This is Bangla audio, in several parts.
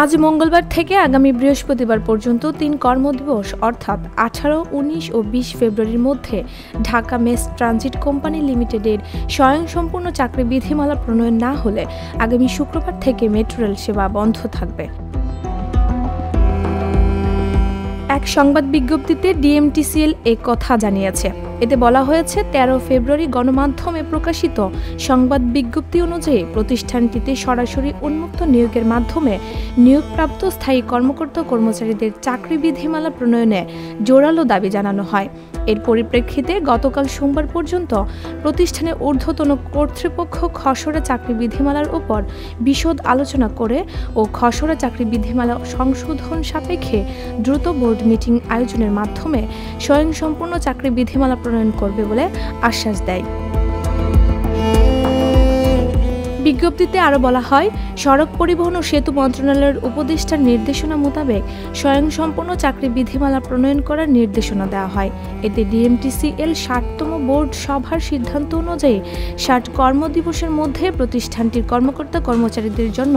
আজ মঙ্গলবার থেকে আগামী বৃহস্পতিবার পর্যন্ত ৩ কর্মদিবস অর্থাৎ ১৮, ১৯ ও ২০ ফেব্রুয়ারির মধ্যে ঢাকা মেস ট্রানজিট কোম্পানি লিমিটেডের স্বয়ংসম্পূর্ণ চাকরি বিধিমালা প্রণয়ন না হলে আগামী শুক্রবার থেকে মেট্রো রেল সেবা বন্ধ থাকবে। এক সংবাদ বিজ্ঞপ্তিতে ডিএমটিসিএল এ কথা জানিয়েছে। এতে বলা হয়েছে ১৩ ফেব্রুয়ারি গণমাধ্যমে প্রকাশিত সংবাদ বিজ্ঞপ্তি অনুযায়ী প্রতিষ্ঠানটিতে সরাসরি উন্মুক্ত নিয়োগের মাধ্যমে নিয়োগপ্রাপ্ত স্থায়ী কর্মকর্তা কর্মচারীদের চাকরি বিধিমালা প্রণয়নে জোরালো দাবি জানানো হয়। এর পরিপ্রেক্ষিতে গতকাল সোমবার পর্যন্ত প্রতিষ্ঠানের ঊর্ধ্বতন কর্তৃপক্ষ খসড়া চাকরি বিধিমালার উপর বিশদ আলোচনা করে ও খসড়া চাকরি বিধিমালা সংশোধন সাপেক্ষে দ্রুত বোর্ড মিটিং আয়োজনের মাধ্যমে স্বয়ংসম্পূর্ণ চাকরি বিধিমালা প্রণয়ন করবে বলে আশ্বাস দেয়। বিজ্ঞপ্তিতে আরও বলা হয়, সড়ক পরিবহন ও সেতু মন্ত্রণালয়ের উপদেষ্টার নির্দেশনা মোতাবেক স্বয়ংসম্পূর্ণ চাকরি বিধিমালা প্রণয়ন করার নির্দেশনা দেওয়া হয়। এতে ডিএমটিসিএল ৬০তম বোর্ড সভার সিদ্ধান্ত অনুযায়ী ৬০ কর্মদিবসের মধ্যে প্রতিষ্ঠানটির কর্মকর্তা কর্মচারীদের জন্য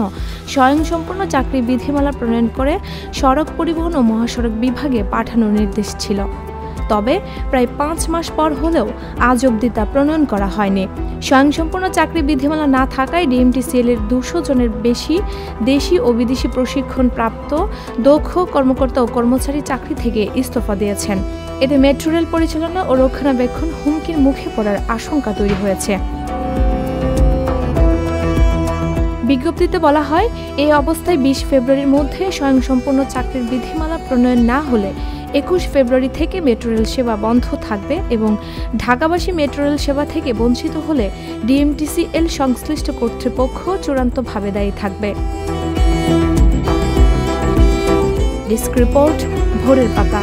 স্বয়ংসম্পূর্ণ চাকরি বিধিমালা প্রণয়ন করে সড়ক পরিবহন ও মহাসড়ক বিভাগে পাঠানোর নির্দেশ ছিল। তবে প্রায় ৫ মাস পর হলেও আজ অবধি তা প্রণয়ন করা হয়নি। স্বয়ংসম্পূর্ণ চাকরি বিধিমালা না থাকায় ডিএমটিসিএল এর ২০০ জনের বেশি দেশি ও বিদেশি প্রশিক্ষণপ্রাপ্ত দক্ষ কর্মকর্তা ও কর্মচারী চাকরি থেকে ইস্তফা দিয়েছেন। এতে মেট্রো রেল পরিচালনা ও রক্ষণাবেক্ষণ হুমকির মুখে পড়ার আশঙ্কা তৈরি হয়েছে। বিজ্ঞপ্তিতে বলা হয়, এই অবস্থায় ২০ ফেব্রুয়ারির মধ্যে স্বয়ংসম্পূর্ণ চাকরির বিধিমালা প্রণয়ন না হলে ২১ ফেব্রুয়ারি থেকে মেট্রো রেল সেবা বন্ধ থাকবে এবং ঢাকাবাসী মেট্রো রেল সেবা থেকে বঞ্চিত হলে ডিএমটিসিএল সংশ্লিষ্ট কর্তৃপক্ষ চূড়ান্তভাবে দায়ী থাকবে। ডেস্ক রিপোর্ট, ভোরের পাতা।